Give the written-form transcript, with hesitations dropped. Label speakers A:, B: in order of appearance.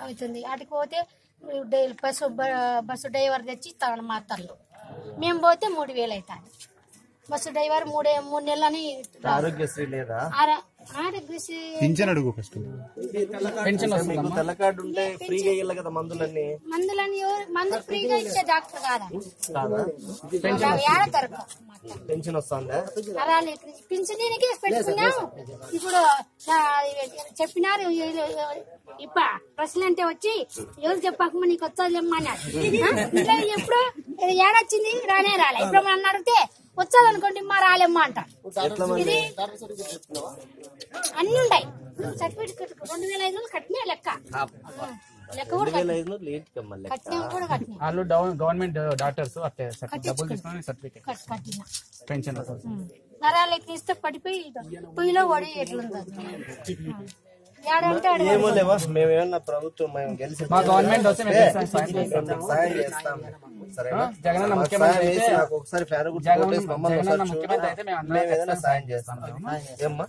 A: అవుతుంది. వాటికి పోతే బస్సు డ్రైవర్ తెచ్చి ఇస్తాను మా అత్తలు. మేము పోతే 3000 అవుతాయి. Bus driver 3 నెలలని.
B: ఆరోగ్యశ్రీ లేదా?
A: ఆరోగ్యశ్రీ
C: పింఛన్ అడుగు ఫస్ట్.
B: తెల్ల కార్డు ఉంటే ఫ్రీగా ఇవ్వాలి కదా మందులన్నీ.
A: మందులు ఫ్రీగా ఇచ్చే డాక్టర్ కాదా?
B: పెన్షన్ వస్తుందా?
A: పింఛనీనికి పెట్టుకున్నాం. ఇప్పుడు చెప్పినారు ప్రెసిడెంట్ వచ్చి ఎవరు చెప్పకమా నీకు వచ్చేది అన్నాడు. ఎప్పుడు ఏడొచ్చింది రాలే. ఇప్పుడు మనం అడిగితే వచ్చాది అనుకోండి మా రాలేమ్మా అంటారు. ఇది అన్ని ఉంటాయి. సర్టిఫికేట్ 2500 కట్టినా లెక్క కూడా
D: వాళ్ళు గవర్నమెంట్ డాక్టర్స్ డబ్బులు తీసుకుని సర్టిఫికేట్ పెన్షన్
A: నరాలు ఎక్కిస్తే పడిపోయి పొయ్యిలో పడి ఎట్లుంది.
B: ఏమో లేవా, మేమేమన్నా ప్రభుత్వం మేము గెలిచి
D: మా గవర్నమెంట్
B: సాయం చేస్తాం.
D: జగన్ ముఖ్యమంత్రి
B: నాకు ఒకసారి
D: ముఖ్యమంత్రి అయితే మేము
B: ఏదైనా సాయం చేస్తాం. ఏమ్మా